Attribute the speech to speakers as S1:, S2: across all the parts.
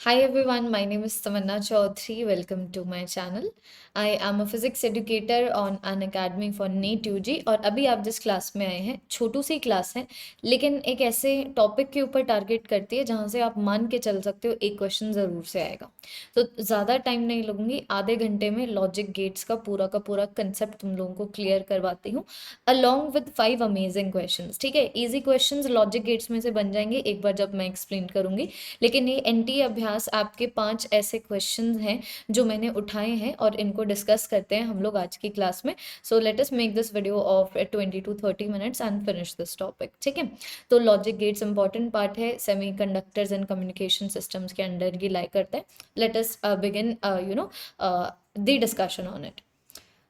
S1: Hi everyone, my name is Tamanna Chaudhary. Welcome to my channel. I am a physics educator on an academy for NEET UG और अभी आप जिस class में आए हैं छोटू सी class है लेकिन एक ऐसे टॉपिक के ऊपर टारगेट करती है जहाँ से आप मान के चल सकते हो एक क्वेश्चन ज़रूर से आएगा। तो ज़्यादा टाइम नहीं लगूंगी, आधे घंटे में लॉजिक गेट्स का पूरा कंसेप्ट तुम लोगों को क्लियर करवाती हूँ अलॉन्ग विद 5 अमेजिंग क्वेश्चंस। ठीक है, इजी क्वेश्चंस लॉजिक गेट्स में से बन जाएंगे एक बार जब मैं एक्सप्लेन करूंगी। लेकिन ये एनटीए अभ्यास आपके 5 ऐसे क्वेश्चंस हैं जो मैंने उठाए हैं और इनको डिस्कस करते हैं हम लोग आज की क्लास में। So let us make this video of 20 to 30 minutes and finish this topic. ठीक है, तो लॉजिक गेट्स इंपॉर्टेंट पार्ट है, सेमीकंडक्टर्स एंड कम्युनिकेशन सिस्टम्स के अंडर ही लाई करते हैं। Let us begin the discussion on it.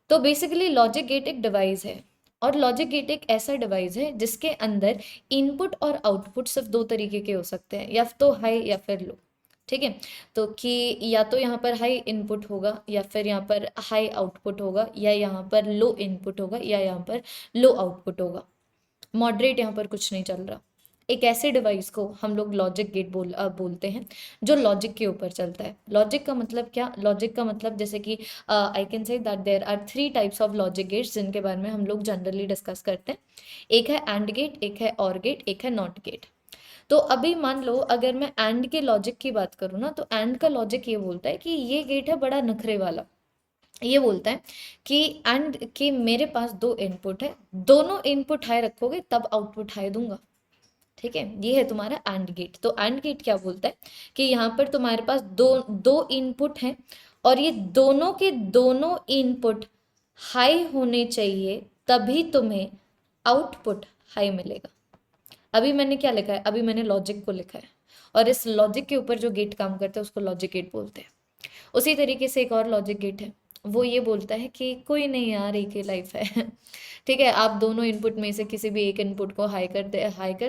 S1: तो बेसिकली लॉजिक गेट एक device है और लॉजिक गेट एक ऐसा डिवाइस है जिसके अंदर इनपुट और आउटपुट सिर्फ दो तरीके के हो सकते हैं, या तो हाई या फिर लो। ठीक है, तो कि या तो यहाँ पर हाई इनपुट होगा या फिर यहाँ पर हाई आउटपुट होगा, या यहाँ पर लो इनपुट होगा या यहाँ पर लो आउटपुट होगा। मॉडरेट यहाँ पर कुछ नहीं चल रहा। एक ऐसे डिवाइस को हम लोग लॉजिक गेट बोलते हैं जो लॉजिक के ऊपर चलता है। लॉजिक का मतलब क्या? लॉजिक का मतलब जैसे कि I can say that there are 3 types of logic gates जिनके बारे में हम लोग जनरली डिस्कस करते हैं। एक है एंड गेट, एक है और गेट, एक है नॉट गेट। तो अभी मान लो अगर मैं एंड के लॉजिक की बात करूँ ना, तो एंड का लॉजिक ये बोलता है कि ये गेट है बड़ा नखरे वाला। ये बोलता है कि एंड कि मेरे पास दो इनपुट है, दोनों इनपुट हाई रखोगे तब आउटपुट हाई दूंगा। ठीक है, ये है तुम्हारा एंड गेट। तो एंड गेट क्या बोलता है कि यहाँ पर तुम्हारे पास दो दो इनपुट हैं और ये दोनों के दोनों इनपुट हाई होने चाहिए तभी तुम्हें आउटपुट हाई मिलेगा। अभी मैंने क्या लिखा है? अभी मैंने लॉजिक को लिखा है और इस लॉजिक के ऊपर जो गेट काम करता है उसको लॉजिक गेट बोलते हैं। उसी तरीके से एक और लॉजिक गेट है, वो ये बोलता है कि कोई नहीं यार, एक ही लाइफ है। ठीक है, आप दोनों इनपुट में से किसी भी एक इनपुट को हाई कर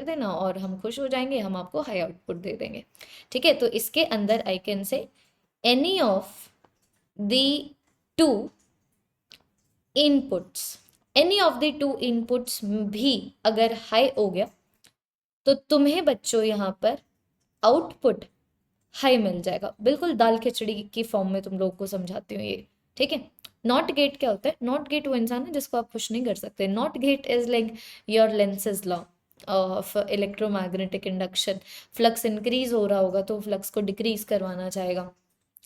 S1: देना और हम खुश हो जाएंगे, हम आपको हाई आउटपुट दे देंगे। ठीक है, तो इसके अंदर आई कैन से any of the two inputs, any of the two inputs भी अगर हाई हो गया तो तुम्हें बच्चों यहाँ पर आउटपुट हाई मिल जाएगा। बिल्कुल दाल खिचड़ी की फॉर्म में तुम लोगों को समझाती हूँ ये। ठीक है, नॉट गेट क्या होता है? नॉट गेट वो इंसान है जिसको आप खुश नहीं कर सकते। Not gate is like your lenses law of electromagnetic induction. Flux increase हो रहा होगा तो फ्लक्स को डिक्रीज करवाना चाहेगा,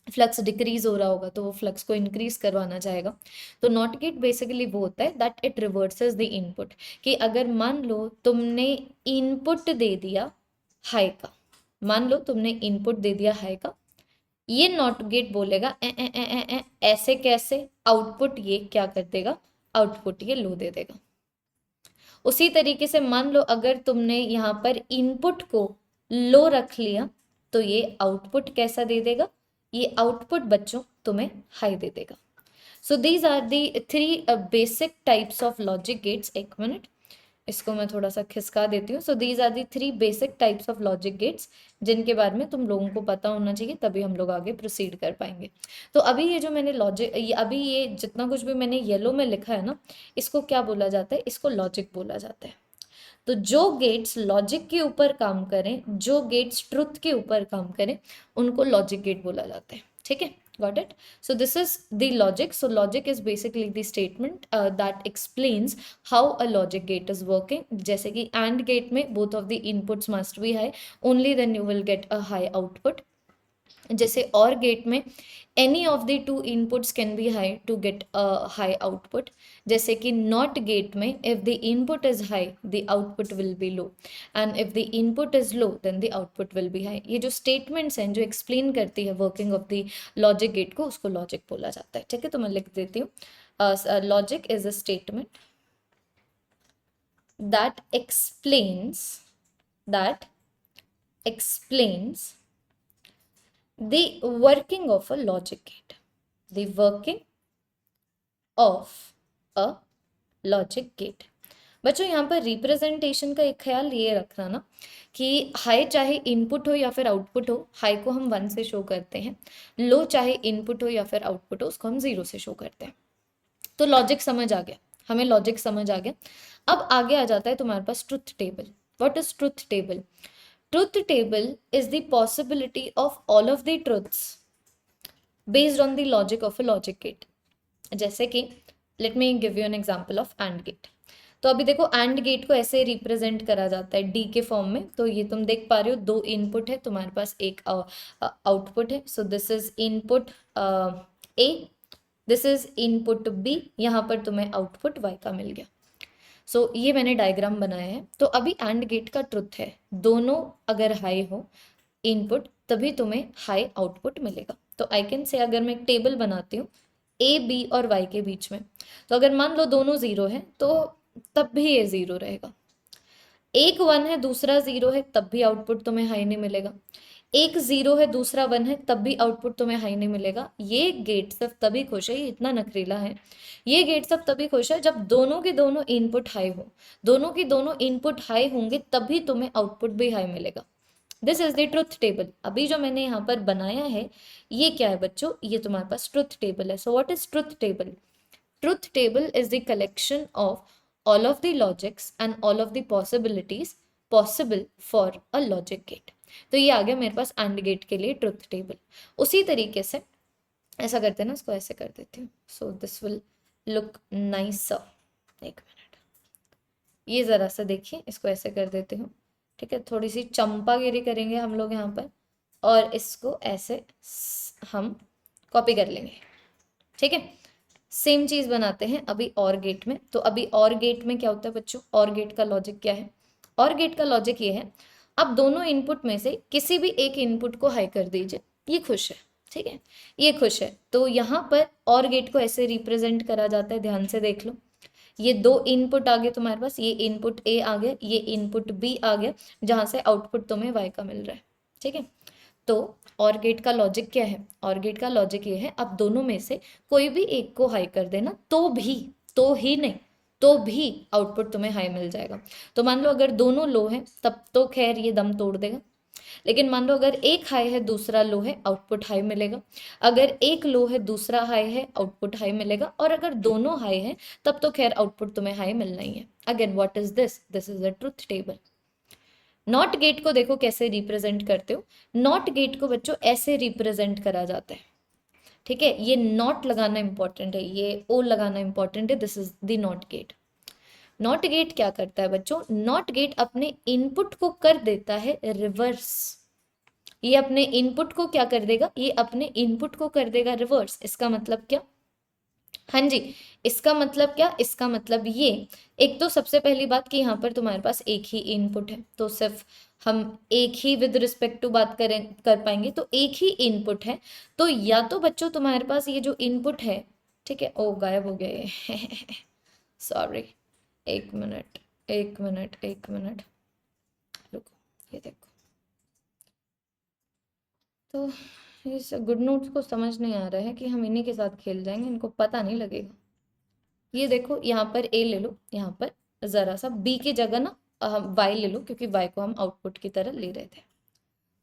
S1: फ्लक्स डिक्रीज हो रहा होगा तो वो फ्लक्स को इंक्रीज करवाना चाहेगा। तो नॉट गेट बेसिकली वो होता है that it reverses the input. कि अगर मान लो तुमने इनपुट दे दिया हाई का, मान लो तुमने इनपुट दे दिया हाई का, ये नॉट गेट बोलेगा ऐसे कैसे? आउटपुट ये क्या कर देगा? आउटपुट ये लो दे देगा। उसी तरीके से मान लो अगर तुमने यहाँ पर इनपुट को लो रख लिया तो ये आउटपुट कैसा दे देगा? ये आउटपुट बच्चों तुम्हें हाई दे देगा। So these are the 3 basic types of logic gates. एक मिनट, इसको मैं थोड़ा सा खिसका देती हूँ। So these are the 3 basic types of logic gates जिनके बारे में तुम लोगों को पता होना चाहिए, तभी हम लोग आगे प्रोसीड कर पाएंगे। तो अभी ये जो मैंने अभी ये जितना कुछ भी मैंने येलो में लिखा है ना, इसको क्या बोला जाता है? इसको लॉजिक बोला जाता है। तो जो गेट्स लॉजिक के ऊपर काम करें, जो गेट्स ट्रुथ के ऊपर काम करें, उनको लॉजिक गेट बोला जाता है। ठीक है, got it? So this is the logic. So logic is basically the statement that explains how a logic gate is working. जैसे कि AND gate में both of the inputs must be high, only then you will get a high output. जैसे or gate में any of the two inputs can be high to get a high output. जैसे कि not gate में if the input is high the output will be low, and if the input is low then the output will be high. ये जो statements हैं जो explain करती है working of the logic gate को, उसको logic बोला जाता है। ठीक है, तो मैं लिख देती हूँ, logic is a statement that that explains the working of a logic gate, the working of a logic gate। बच्चों यहाँ पर रिप्रेजेंटेशन का एक ख्याल ये रखना ना कि हाई चाहे इनपुट हो या फिर आउटपुट हो, हाई को हम 1 से शो करते हैं, लो चाहे इनपुट हो या फिर आउटपुट हो उसको हम 0 से शो करते हैं। तो लॉजिक समझ आ गया, हमें लॉजिक समझ आ गया। अब आगे आ जाता है तुम्हारे पास truth table. What is truth table? Truth table is the possibility of all of the truths based on the logic of a logic gate. जैसे कि let me give you an example of and gate. तो अभी देखो and gate को ऐसे represent करा जाता है डी के फॉर्म में. तो ये तुम देख पा रहे हो, दो इनपुट है, तुम्हारे पास एक आउटपुट है. So this is input A, this is input B. यहाँ पर तुम्हें आउटपुट वाई का मिल गया. सो ये मैंने डायग्राम बनाया है. तो अभी एंड गेट का ट्रुथ है, दोनों अगर हाई हो इनपुट तभी तुम्हें हाई आउटपुट मिलेगा. तो आई कैन से अगर मैं एक टेबल बनाती हूँ ए बी और वाई के बीच में, तो अगर मान लो दोनों जीरो है तो तब भी ये जीरो रहेगा. एक वन है दूसरा जीरो है तब भी आउटपुट तुम्हें हाई नहीं मिलेगा. एक जीरो है दूसरा वन है तब भी आउटपुट तुम्हें हाई नहीं मिलेगा. ये गेट सिर्फ तभी खुश है, ये इतना नखरीला है, ये गेट सिर्फ तभी खुश है जब दोनों के दोनों इनपुट हाई हो. दोनों की दोनों इनपुट हाई होंगे तभी तुम्हें आउटपुट भी हाई मिलेगा. This is the truth table. अभी जो मैंने यहाँ पर बनाया है ये क्या है बच्चों, ये तुम्हारे पास ट्रुथ टेबल है. So what is truth table? Truth table is the collection of all of the logics and all of the possibilities possible for a logic gate. तो ये आ गया मेरे पास AND गेट के लिए ट्रुथ टेबल. उसी तरीके से ऐसा करते हैं ना, इसको ऐसे कर देती हूँ. So this will look nicer. एक मिनट, ये ज़रा सा देखिए, इसको ऐसे कर देती हूँ. ठीक है, थोड़ी सी चंपागिरी करेंगे हम लोग यहाँ पर और इसको ऐसे हम कॉपी कर लेंगे. ठीक है, सेम चीज बनाते हैं अभी और गेट में. तो अभी और गेट में क्या होता है बच्चों, और गेट का लॉजिक क्या है? और गेट का लॉजिक ये है, अब दोनों इनपुट में से किसी भी एक इनपुट को हाई कर दीजिए, ये खुश है. ठीक है, ये खुश है. तो यहाँ पर और गेट को ऐसे रिप्रेजेंट करा जाता है, ध्यान से देख लो. ये दो इनपुट आ गए तुम्हारे पास, ये इनपुट ए आ गया, ये इनपुट बी आ गया, जहां से आउटपुट तुम्हें वाई का मिल रहा है. ठीक है, तो और गेट का लॉजिक क्या है? और गेट का लॉजिक ये है, अब दोनों में से कोई भी एक को हाई कर देना तो भी, तो ही नहीं, तो भी आउटपुट तुम्हें हाई मिल जाएगा. तो मान लो अगर दोनों लो है तब तो खैर ये दम तोड़ देगा. लेकिन मान लो अगर एक हाई है दूसरा लो है, आउटपुट हाई मिलेगा. अगर एक लो है दूसरा हाई है, आउटपुट हाई मिलेगा. और अगर दोनों हाई है तब तो खैर आउटपुट तुम्हें हाई मिलना ही है. Again what is this? This is a truth table. Not gate को देखो कैसे रिप्रेजेंट करते हो. नॉट गेट को बच्चों ऐसे रिप्रेजेंट करा जाता है. ठीक है, ये नॉट लगाना इंपॉर्टेंट है, ये ओ लगाना इंपॉर्टेंट है. This is the not gate. Not gate क्या करता है बच्चों? नॉट गेट अपने इनपुट को कर देता है रिवर्स. ये अपने इनपुट को क्या कर देगा? ये अपने इनपुट को कर देगा रिवर्स. इसका मतलब क्या? हाँ जी, इसका मतलब क्या? इसका मतलब ये, एक तो सबसे पहली बात कि यहाँ पर तुम्हारे पास एक ही इनपुट है, तो सिर्फ हम एक ही विद रिस्पेक्ट टू बात कर पाएंगे. तो एक ही इनपुट है, तो या तो बच्चों तुम्हारे पास ये जो इनपुट है, ठीक है, ओ गायब हो गए सॉरी, एक मिनट एक मिनट एक मिनट, रुको, ये देखो. तो इस गुड नोट्स को समझ नहीं आ रहा है कि हम इन्हीं के साथ खेल जाएंगे, इनको पता नहीं लगेगा. ये देखो, यहाँ पर ए ले लो, यहाँ पर जरा सा बी की जगह ना वाई ले लो, क्योंकि वाई को हम आउटपुट की तरह ले रहे थे.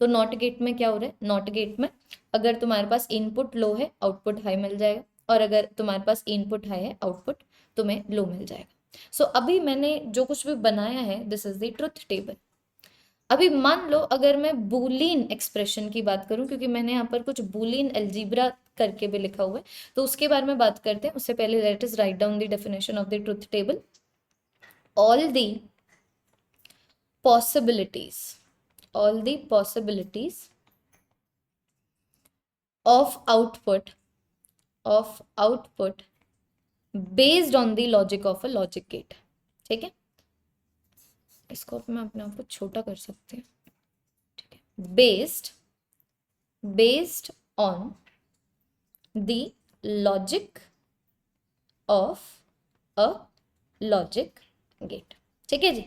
S1: तो नॉट गेट में क्या हो रहा है? नॉट गेट में अगर तुम्हारे पास इनपुट लो है आउटपुट हाई मिल जाएगा, और अगर तुम्हारे पास इनपुट हाई है आउटपुट तुम्हें लो मिल जाएगा. सो अभी मैंने जो कुछ भी बनाया है, this is the truth table. अभी मान लो अगर मैं बूलियन एक्सप्रेशन की बात करूं, क्योंकि मैंने यहाँ पर कुछ बूलियन अलजेब्रा करके भी लिखा हुआ है, तो उसके बारे में बात करते हैं. उससे पहले let us write down the definition of the truth table. all the possibilities all the possibilities of output based on the logic of a logic gate. ठीक है, इसको मैं अपने आप को छोटा कर सकती हूँ. ठीक है, based on the logic of a logic gate. ठीक है जी.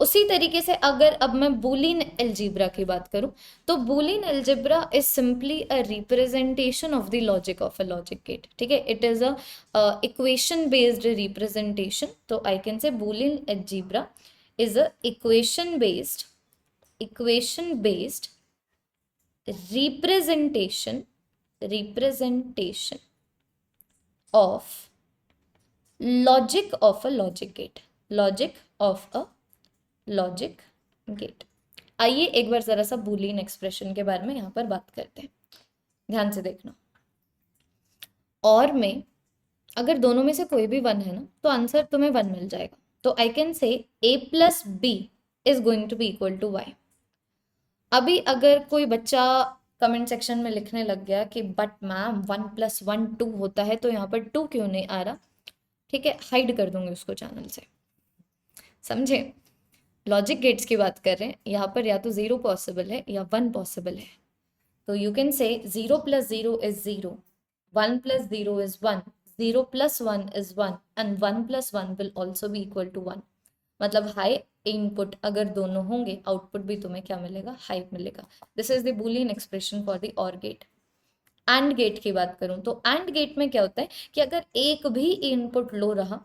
S1: उसी तरीके से अगर अब मैं बूलियन अलजेब्रा की बात करूं, तो Boolean algebra is simply a representation of the logic of a logic gate. ठीक है, it is a equation based representation. तो I can say Boolean algebra is a equation based representation of logic of a logic gate. आइए एक बार जरा सा Boolean expression के बारे में यहाँ पर बात करते हैं, ध्यान से देखना। और में अगर दोनों में से कोई भी वन है ना, तो आंसर तुम्हें वन मिल जाएगा। तो I can say a plus B is going to be equal to Y. अभी अगर कोई बच्चा कमेंट सेक्शन में लिखने लग गया कि बट मैम 1+1 2 होता है, तो यहाँ पर 2 क्यों नहीं आ रहा, ठीक है, हाइड कर दूंगी उसको चैनल से, समझे। लॉजिक गेट्स की बात कर रहे हैं, यहाँ पर या तो 0 पॉसिबल है या 1 पॉसिबल है। तो you can say 0 + 0 is 0, 1 + 0 is 1, 0 + 1 is 1 and 1 + 1 will also be equal to 1। मतलब हाई इनपुट अगर दोनों होंगे, आउटपुट भी तुम्हें क्या मिलेगा, हाई मिलेगा। This is the boolean expression for the और गेट। एंड गेट की बात करूं तो एंड गेट में क्या होता है कि अगर एक भी इनपुट लो रहा,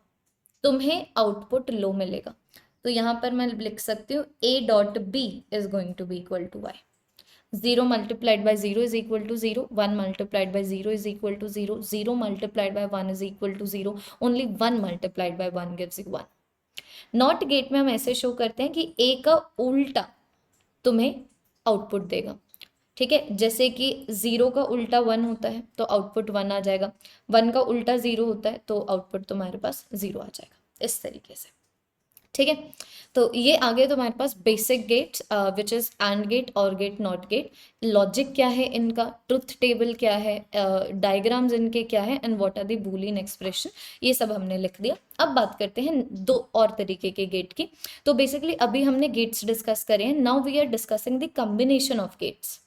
S1: तुम्हें आउटपुट लो मिलेगा। तो यहाँ पर मैं लिख सकती हूँ a.b is going to be equal to y। 0 multiplied by 0 is equal to 0, 1 multiplied by 0 is equal to 0, 0 multiplied by 1 is equal to 0, only 1 multiplied by 1 gives you 1। Not gate में हम ऐसे शो करते हैं कि a का उल्टा तुम्हें output देगा, ठीक है। जैसे कि 0 का उल्टा 1 होता है तो आउटपुट 1 आ जाएगा, 1 का उल्टा 0 होता है तो आउटपुट तुम्हारे पास 0 आ जाएगा, इस तरीके से, ठीक है। तो ये आगे तुम्हारे पास basic gates which is and gate, or gate, not gate, logic क्या है इनका, ट्रुथ टेबल क्या है, डायग्राम्स इनके क्या है, and what are the boolean expression, ये सब हमने लिख दिया। अब बात करते हैं दो और तरीके के गेट की। तो बेसिकली अभी हमने गेट्स डिस्कस करे हैं, now we are discussing the combination of gates.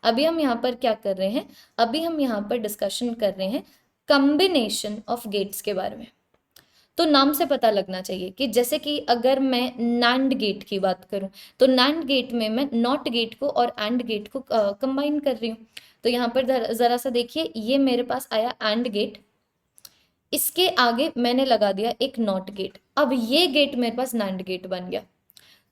S1: अभी हम यहाँ पर क्या कर रहे हैं, अभी हम यहाँ पर डिस्कशन कर रहे हैं कॉम्बिनेशन ऑफ गेट्स के बारे में। तो नाम से पता लगना चाहिए कि जैसे कि अगर मैं नैंड गेट की बात करूं, तो नैंड गेट में मैं नॉट गेट को और एंड गेट को कंबाइन कर रही हूँ। तो यहाँ पर जरा सा देखिए, ये मेरे पास आया एंड गेट, इसके आगे मैंने लगा दिया एक नॉट गेट, अब ये गेट मेरे पास नैंड गेट बन गया।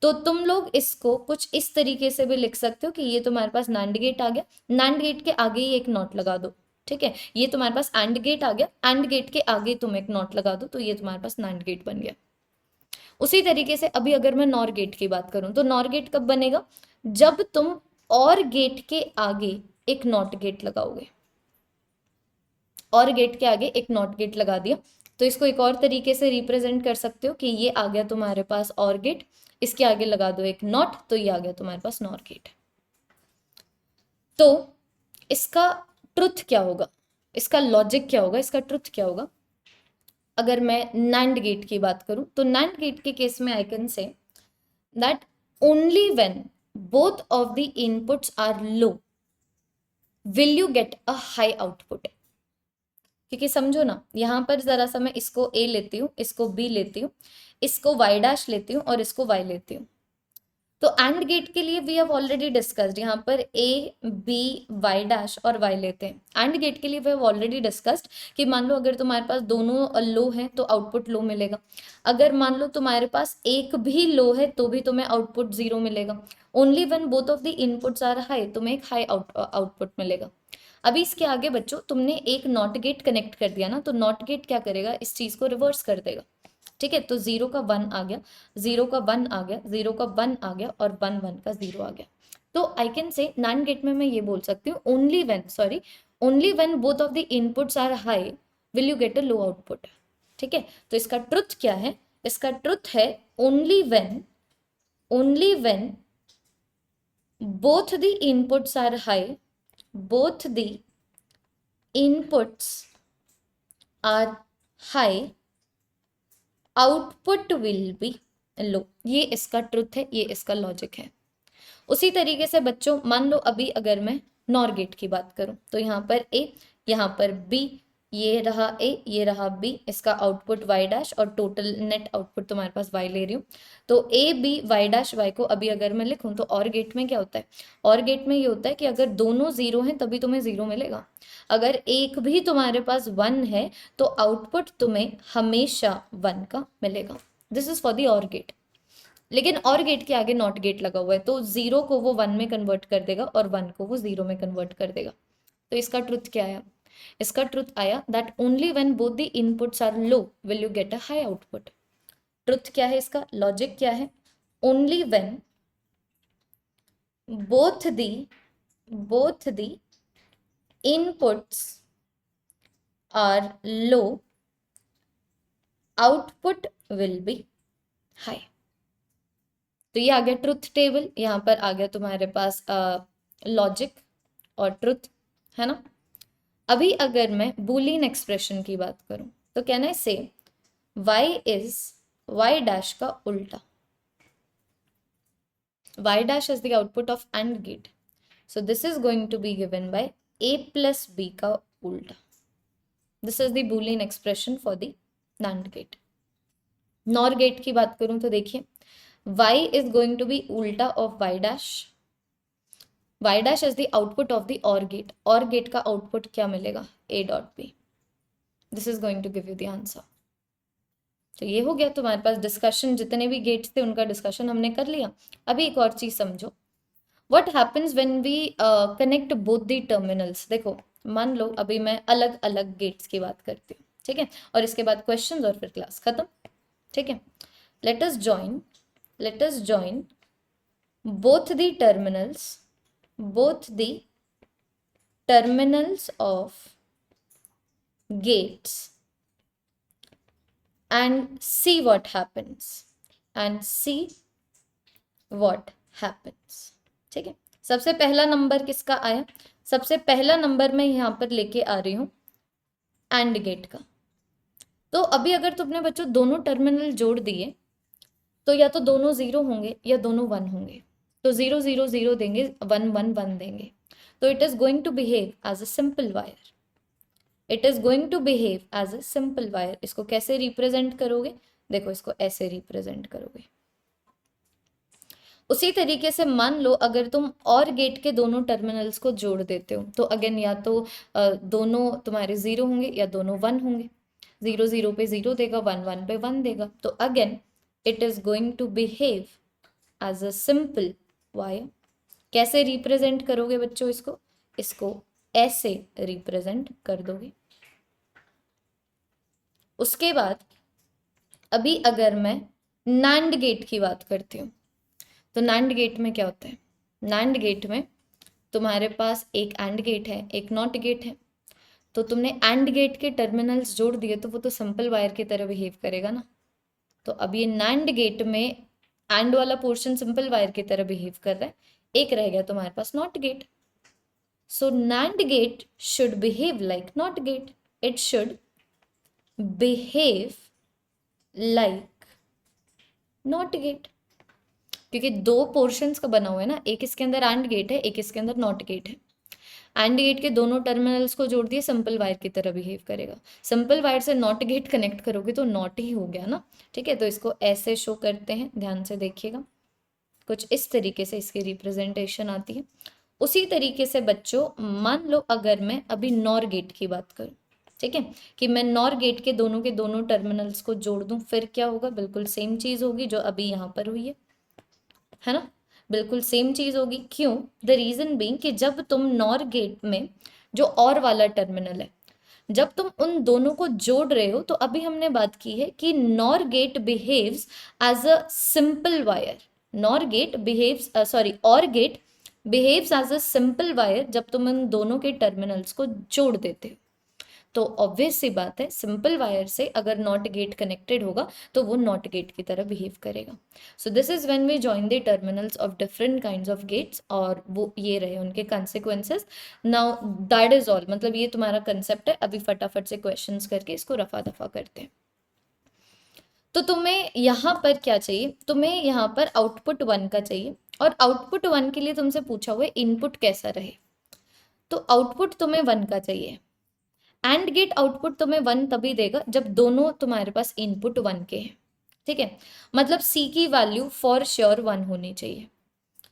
S1: तो तुम लोग इसको कुछ इस तरीके से भी लिख सकते हो कि ये तुम्हारे पास नैंड गेट आ गया, नैंड गेट के आगे ही एक नॉट लगा दो, ठीक है। ये तुम्हारे पास एंड गेट आ गया, एंड गेट के आगे तुम एक नॉट लगा दो, तो ये तुम्हारे पास नैंड गेट बन गया। उसी तरीके से अभी अगर मैं नॉर गेट की बात करूं, तो नॉर गेट कब बनेगा, जब तुम और गेट के आगे एक नॉट गेट लगाओगे, और गेट के आगे एक नॉट गेट लगा दिया। तो इसको एक और तरीके से रिप्रेजेंट कर सकते हो कि ये आ गया तुम्हारे पास और गेट, इसके आगे लगा दो एक नॉट, तो ये आ गया तुम्हारे पास नॉर गेट। तो इसका ट्रुथ क्या होगा, इसका लॉजिक क्या होगा, इसका ट्रुथ क्या होगा। अगर मैं नैंड गेट की बात करूं, तो नैंड गेट के केस में I can say that only when both of the inputs are low will you get a high output. क्योंकि समझो ना, यहाँ पर जरा सा मैं इसको a लेती हूँ, इसको b लेती हूँ, इसको y' लेती हूँ और इसको y लेती हूँ। तो एंड गेट के लिए वी हैव ऑलरेडी डिस्कस्ड, यहाँ पर a b y' और y लेते हैं। एंड गेट के लिए वी हैव ऑलरेडी डिस्कस्ड कि मान लो अगर तुम्हारे पास दोनों लो हैं तो आउटपुट लो मिलेगा, अगर मान लो तुम्हारे पास एक भी लो है तो भी तुम्हें आउटपुट 0 मिलेगा। Only when both of the inputs are high तुम्हें एक हाई आउटपुट मिलेगा। अभी इसके आगे बच्चों तुमने एक नॉट गेट कनेक्ट कर दिया ना, तो नॉट गेट क्या करेगा, इस चीज को रिवर्स कर देगा, ठीक है। तो 0 का 1 आ गया, 0 का 1 आ गया, 0 का 1 आ गया, और 1 1 का 0 आ गया। तो I can say NAND gate में मैं ये बोल सकती हूँ only when both of the inputs are high will you get a low output, ठीक है। तो इसका ट्रुथ क्या है, इसका ट्रुथ है only when both the inputs are high, both the inputs are high, output will be low। ये इसका ट्रुथ है, ये इसका लॉजिक है। उसी तरीके से बच्चों मान लो अभी अगर मैं नॉर गेट की बात करूं, तो यहाँ पर a, यहाँ पर b, ये रहा a, ये रहा b, इसका आउटपुट y' और टोटल नेट आउटपुट तुम्हारे पास y ले रही हूँ। तो a b y' y को अभी अगर मैं लिखूं, तो और गेट में क्या होता है, और गेट में ये होता है कि अगर दोनों 0 हैं तभी तुम्हें 0 मिलेगा, अगर एक भी तुम्हारे पास 1 है तो आउटपुट तुम्हें हमेशा 1 का मिलेगा। दिस इज फॉर दी और गेट। लेकिन और गेट के आगे नॉट गेट लगा हुआ है, तो 0 को वो 1 में कन्वर्ट कर देगा और 1 को वो 0 में कन्वर्ट कर देगा। तो इसका ट्रुथ क्या आया, इसका ट्रुथ आया that only when both the inputs are low will you get a high output. Truth क्या है इसका, लॉजिक क्या है, only when both the inputs are low, output will be high. तो ये आ गया ट्रुथ टेबल, यहाँ पर आ गया तुम्हारे पास लॉजिक और ट्रुथ, है ना। अभी अगर मैं बूलियन एक्सप्रेशन की बात करूं तो कैन आई से y इज y डैश का उल्टा, y dash is the output of AND gate. So this is going to be given by a plus b का उल्टा. This is the Boolean expression for the NAND gate. NOR gate की बात करूं तो देखिए y is going to be उल्टा of y dash. y dash is the output of the OR gate. OR gate का output क्या मिलेगा? a dot b. This is going to give you the answer. तो ये हो गया तुम्हारे पास discussion, जितने भी गेट्स थे उनका डिस्कशन हमने कर लिया। अभी एक और चीज समझो, what happens when we connect both the terminals. देखो मान लो अभी मैं अलग अलग गेट्स की बात करती हूँ, ठीक है, और इसके बाद क्वेश्चंस और फिर क्लास खत्म, ठीक है। Let us join both the terminals of gates and see what happens, ठीक है। सबसे पहला नंबर किसका आया? सबसे पहला नंबर मैं यहाँ पर लेके आ रही हूँ एंड गेट का। तो अभी अगर तुमने बच्चों दोनों टर्मिनल जोड़ दिए तो या तो दोनों 0 होंगे या दोनों 1 होंगे। तो 0 0 0 देंगे, 1 1 1 देंगे। तो it is going to behave as a simple wire. इसको कैसे रिप्रेजेंट करोगे? देखो इसको ऐसे रिप्रेजेंट करोगे। उसी तरीके से मान लो अगर तुम और गेट के दोनों टर्मिनल्स को जोड़ देते हो तो अगेन या तो दोनों तुम्हारे 0 होंगे या दोनों 1 होंगे। 0 0 पे 0 देगा, 1 1 पे 1 देगा। तो again it is going to behave as a simple wire. कैसे रिप्रेजेंट करोगे बच्चों इसको ऐसे रिप्रेजेंट कर दोगे। उसके बाद अभी अगर मैं नैंड गेट की बात करती हूँ तो नैंड गेट में क्या होता है? नैंड गेट में तुम्हारे पास एक एंड गेट है, एक नॉट गेट है। तो तुमने एंड गेट के टर्मिनल्स जोड़ दिए तो वो तो सिंपल वायर की तरह बिहेव करेगा ना। तो अब ये नैंड गेट में एंड वाला पोर्शन सिंपल वायर की तरह बिहेव कर रहा है, एक रह गया तुम्हारे पास not gate. So NAND gate should behave like not gate. It should behave like not gate, क्योंकि दो पोर्शंस का बना हुआ है ना, एक इसके अंदर एंड गेट है, एक इसके अंदर नॉट गेट है। एंड गेट के दोनों टर्मिनल्स को जोड़ दिए, सिंपल वायर की तरह बिहेव करेगा। सिंपल वायर से नॉट गेट कनेक्ट करोगे तो नॉट ही हो गया ना, ठीक है। तो इसको ऐसे शो करते हैं, ध्यान से देखिएगा, कुछ इस तरीके से इसकी रिप्रेजेंटेशन आती है। उसी तरीके से बच्चों मान लो अगर मैं अभी नॉर गेट की बात करूं, ठीक है, कि मैं नॉर गेट के दोनों टर्मिनल्स को जोड़ दूं, फिर क्या होगा? बिल्कुल सेम चीज होगी जो अभी यहाँ पर हुई है ना, बिल्कुल सेम चीज होगी। क्यों? द रीजन बीइंग कि जब तुम नॉर गेट में जो और वाला टर्मिनल है, जब तुम उन दोनों को जोड़ रहे हो तो अभी हमने बात की है कि NOR gate behaves as a simple wire. NOR gate behaves or gate behaves as a simple wire जब तुम उन दोनों के टर्मिनल्स को जोड़ देते हो। तो ऑब्वियस सी बात है, सिंपल वायर से अगर नॉट गेट कनेक्टेड होगा तो वो नॉट गेट की तरह बिहेव करेगा। So this is when we join the terminals of different kinds of gates, और वो ये रहे उनके consequences. Now that is all, मतलब ये तुम्हारा कंसेप्ट है। अभी फटाफट से क्वेश्चंस करके इसको रफा दफा करते हैं। तो तुम्हें यहाँ पर क्या चाहिए? तुम्हें यहाँ पर आउटपुट 1 का चाहिए, और आउटपुट 1 के लिए तुमसे पूछा हुआ है इनपुट कैसा रहे। तो आउटपुट तुम्हें 1 का चाहिए। एंड गेट आउटपुट तुम्हें 1 तभी देगा जब दोनों तुम्हारे पास इनपुट 1 के हैं, ठीक है। मतलब सी की वैल्यू फॉर श्योर 1 होनी चाहिए,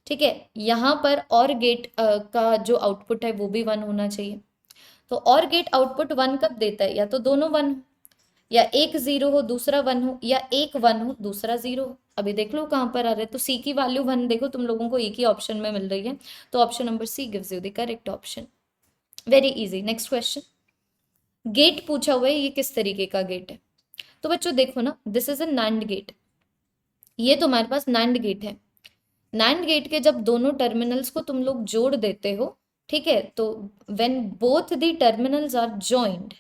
S1: ठीक है। यहाँ पर और गेट का जो आउटपुट है वो भी 1 होना चाहिए। तो और गेट आउटपुट 1 कब देता है? या तो दोनों 1 हो, या एक 0 हो दूसरा 1 हो, या एक 1 हो दूसरा 0 हो। अभी देख लो कहाँ पर आ रहा है। तो सी की वैल्यू 1 देखो तुम लोगों को एक ही ऑप्शन में मिल रही है, तो option number C gives you the correct option. Very easy. Next question, gate पूछा हुआ है, ये किस तरीके का गेट है? तो बच्चों देखो ना, this is a NAND gate. ये तुम्हारे पास नैंड गेट है। नैंड गेट के जब दोनों टर्मिनल्स को तुम लोग जोड़ देते हो, ठीक है, तो when both the terminals are joined,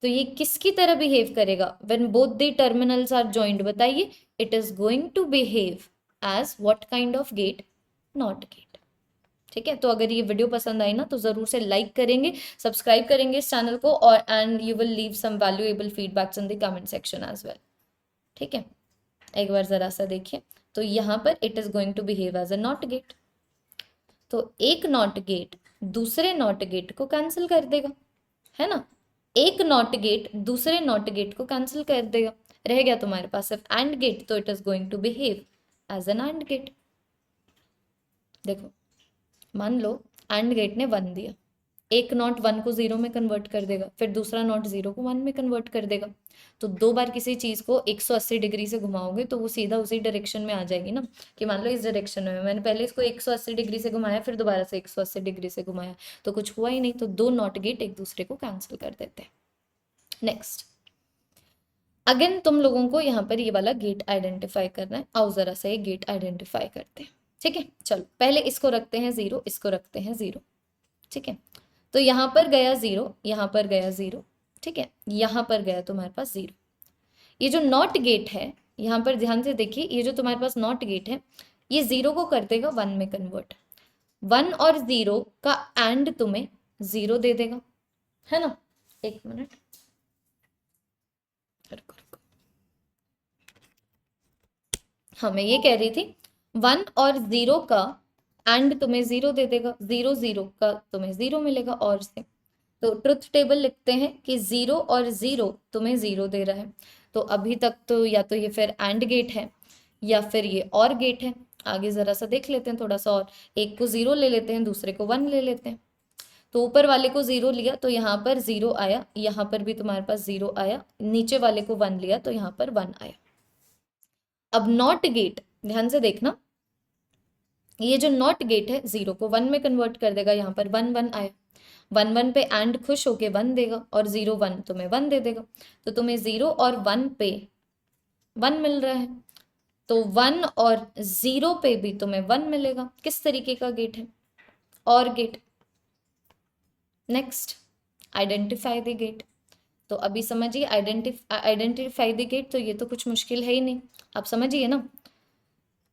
S1: तो ये किसकी तरह बिहेव करेगा? When both the terminals are joined, बताइए, it is going to behave as what kind of gate? Not gate. ठीक है, तो अगर ये वीडियो पसंद आई ना तो जरूर से लाइक करेंगे, सब्सक्राइब करेंगे इस चैनल को, और and you will leave some valuable feedbacks in the comment section as well. ठीक है, एक बार जरा सा देखिए, तो यहाँ पर it is going to behave as a not gate, तो एक नॉट गेट दूसरे नॉट गेट को कैंसिल कर देगा, है ना? एक नॉट गेट दूसरे नॉट गेट को कैंसिल कर देगा, रह गया तुम्हारे पास सिर्फ एंड गेट, तो it is going to behave as an and gate. देखो, मान लो एंड गेट ने 1 दिया, एक नॉट 1 को 0 में कन्वर्ट कर देगा, फिर दूसरा नॉट 0 को 1 में कन्वर्ट कर देगा। तो 2 बार किसी चीज़ को 180 डिग्री से घुमाओगे तो वो सीधा उसी डायरेक्शन में आ जाएगी ना, कि मान लो इस डायरेक्शन में मैंने पहले इसको 180 डिग्री से घुमाया, फिर दोबारा से 180 डिग्री से घुमाया, तो कुछ हुआ ही नहीं, तो 2 नॉट गेट एक दूसरे को कैंसिल कर देते हैं। नेक्स्ट, अगेन तुम लोगों को यहाँ पर ये वाला गेट आइडेंटिफाई करना है, आओ जरा सा ये गेट आइडेंटिफाई करते हैं। ठीक है, चलो पहले इसको रखते हैं 0, इसको रखते हैं 0। ठीक है, तो यहाँ पर गया 0, यहाँ पर गया 0, ठीक है, यहाँ पर गया तुम्हारे पास 0। ये जो नॉट गेट है, यहाँ पर ध्यान से देखिए, ये जो तुम्हारे पास नॉट गेट है, ये 0 को कर देगा 1 में कन्वर्ट, 1 और 0 का एंड तुम्हें 0 दे देगा, है ना? एक मिनट, रुको रुको, हाँ मैं ये कह रही थी 1 और 0 का एंड तुम्हें 0 दे देगा, 0 0 का तुम्हें 0 मिलेगा और से, तो ट्रुथ टेबल लिखते हैं कि 0 और 0 तुम्हें 0 दे रहा है। तो अभी तक तो या तो ये फिर एंड गेट है या फिर ये और गेट है। आगे ज़रा सा देख लेते हैं थोड़ा सा और, एक को 0 ले लेते हैं, दूसरे को 1 ले लेते हैं। तो ऊपर वाले को 0 लिया तो यहाँ पर 0 आया, यहाँ पर भी तुम्हारे पास 0 आया, नीचे वाले को 1 लिया तो यहाँ पर 1 आया। अब नॉट गेट ध्यान से देखना, ये जो नॉट गेट है 0 को 1 में कन्वर्ट कर देगा, यहाँ पर 1 1 आया, 1 1 पे एंड खुश होके 1 देगा, और 0 1 तुम्हें 1 दे देगा, तो तुम्हें 0 और 1 पे 1 मिल रहा है, तो 1 और 0 पे भी तुम्हें 1 मिलेगा। किस तरीके का गेट है? और gate. Next, identify the gate. तो अभी समझिए, आइडेंटिफाई द गेट, तो ये तो कुछ मुश्किल है ही नहीं, आप समझिए ना।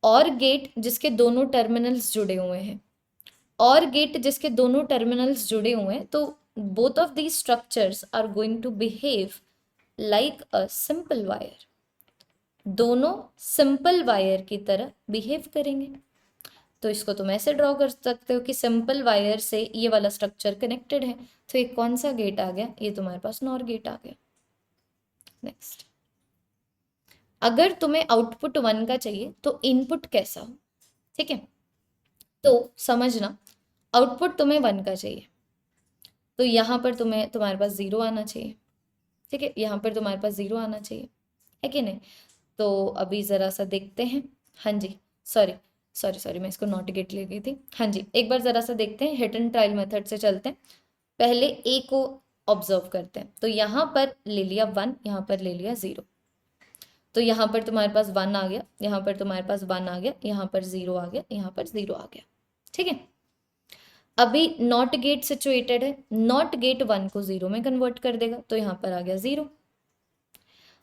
S1: और गेट जिसके दोनों टर्मिनल्स जुड़े हुए हैं, और गेट जिसके दोनों टर्मिनल्स जुड़े हुए हैं, तो both of these structures are going to behave like a simple wire, दोनों सिंपल वायर की तरह बिहेव करेंगे। तो इसको तुम ऐसे ड्रॉ कर सकते हो कि सिंपल वायर से ये वाला स्ट्रक्चर कनेक्टेड है, तो ये कौन सा गेट आ गया? ये तुम्हारे पास नॉर गेट आ गया। नेक्स्ट, अगर तुम्हें आउटपुट 1 का चाहिए तो इनपुट कैसा हो? ठीक है, तो समझना, आउटपुट तुम्हें 1 का चाहिए, तो यहाँ पर तुम्हारे पास 0 आना चाहिए। ठीक है, यहाँ पर तुम्हारे पास 0 आना चाहिए, है कि नहीं? तो अभी ज़रा सा देखते हैं। हाँ जी, सॉरी सॉरी सॉरी, मैं इसको नॉट गेट ले गई थी। हाँ जी, एक बार ज़रा सा देखते हैं, हिट एंड ट्रायल मेथड से चलते हैं। पहले ए को ऑब्जर्व करते हैं, तो यहाँ पर ले लिया 1, यहाँ पर ले लिया 0, तो यहाँ पर तुम्हारे पास 1 आ गया, यहाँ पर तुम्हारे पास 1 आ गया, यहाँ पर 0 आ गया, यहाँ पर 0 आ गया। ठीक है, अभी नॉट गेट सिचुएटेड है, नॉट गेट 1 को 0 में कन्वर्ट कर देगा, तो यहाँ पर आ गया 0।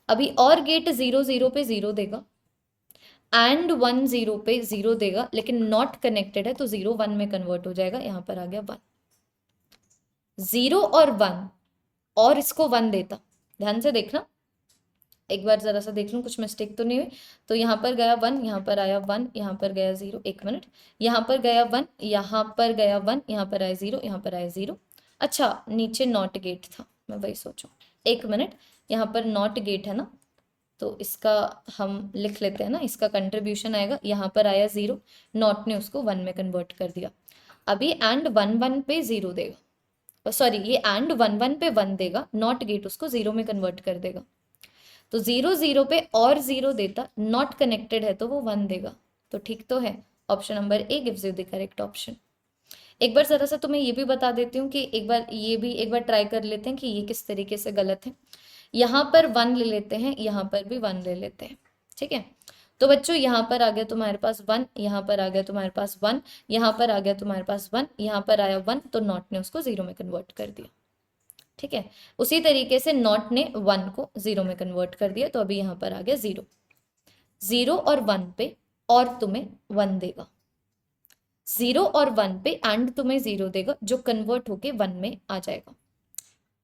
S1: अभी और गेट 0 0 पे 0 देगा, एंड 1 0 पे 0 देगा, लेकिन नॉट कनेक्टेड है तो 0 1 में कन्वर्ट हो जाएगा, यहाँ पर आ गया 1। 0 और 1 और इसको 1 देता, ध्यान से देखना, एक बार जरा सा देख लूँ कुछ मिस्टेक तो नहीं हुई। तो यहाँ पर गया 1, यहाँ पर आया 1, यहाँ पर गया 0, एक मिनट, यहाँ पर गया 1, यहाँ पर गया 1, यहाँ पर आया 0, यहाँ पर आया 0। अच्छा, नीचे नॉट गेट था, मैं वही सोचूं, एक मिनट, यहाँ पर नॉट गेट है ना, तो इसका हम लिख लेते हैं ना, इसका कंट्रीब्यूशन आएगा, यहाँ पर आया 0, नॉट ने उसको 1 में कन्वर्ट कर दिया। अभी एंड 1 1 पे 0 देगा, सॉरी ये एंड 1 1 पे 1 देगा, नॉट गेट उसको 0 में कन्वर्ट कर देगा, तो 0 0 पे और 0 देता, नॉट कनेक्टेड है तो वो 1 देगा। तो ठीक तो है, option number A gives you the correct option. एक बार ज़रा सा तुम्हें ये भी बता देती हूँ कि एक बार ये भी एक बार ट्राई कर लेते हैं कि ये किस तरीके से गलत है। यहाँ पर 1 ले लेते हैं, यहाँ पर भी 1 ले लेते हैं, ठीक है। तो बच्चों यहाँ पर आ गया तुम्हारे पास 1, यहाँ पर आ गया तुम्हारे पास 1, यहाँ पर आ गया तुम्हारे पास 1, यहाँ पर आया 1, तो नॉट ने उसको 0 में कन्वर्ट कर दिया। ठीक है, उसी तरीके से नॉट ने 1 को 0 में कन्वर्ट कर दिया, तो अभी यहाँ पर आ गया 0। 0 और 1 पे और तुम्हें 1 देगा, 0 और 1 पे एंड तुम्हें 0 देगा, जो कन्वर्ट होके 1 में आ जाएगा।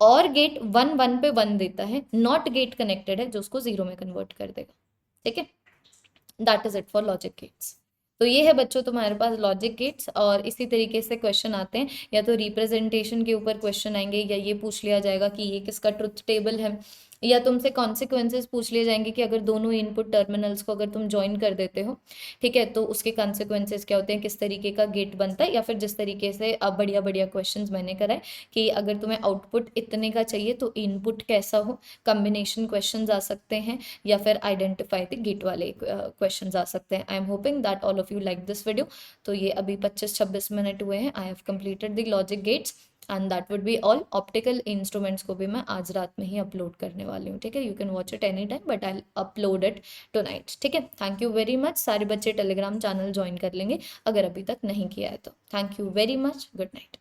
S1: और गेट 1 1 पे 1 देता है, नॉट गेट कनेक्टेड है, जो उसको 0 में कन्वर्ट कर देगा। ठीक है, that is it for logic gates. तो ये है बच्चों तुम्हारे पास लॉजिक गेट्स। और इसी तरीके से क्वेश्चन आते हैं, या तो रिप्रेजेंटेशन के ऊपर क्वेश्चन आएंगे, या ये पूछ लिया जाएगा कि ये किसका ट्रुथ टेबल है, या तुमसे कॉन्सिक्वेंसेस पूछ लिए जाएंगे कि अगर दोनों इनपुट टर्मिनल्स को अगर तुम ज्वाइन कर देते हो, ठीक है, तो उसके कॉन्सिक्वेंसेस क्या होते हैं, किस तरीके का गेट बनता है। या फिर जिस तरीके से अब बढ़िया बढ़िया क्वेश्चंस मैंने कराए कि अगर तुम्हें आउटपुट इतने का चाहिए तो इनपुट कैसा हो, कॉम्बिनेशन क्वेश्चंस आ सकते हैं, या फिर आइडेंटिफाई द गेट वाले क्वेश्चंस आ सकते हैं। I am hoping that all of you like this video. तो ये अभी 25-26 मिनट हुए हैं। I have completed the logic gates and that would be all. Optical instruments को भी मैं आज रात में ही अपलोड करने वाली हूँ। ठीक है, you can watch it any time but I upload it tonight. ठीक है, थैंक यू वेरी मच। सारे बच्चे टेलीग्राम चैनल ज्वाइन कर लेंगे अगर अभी तक नहीं किया है तो। Thank you very much, good night.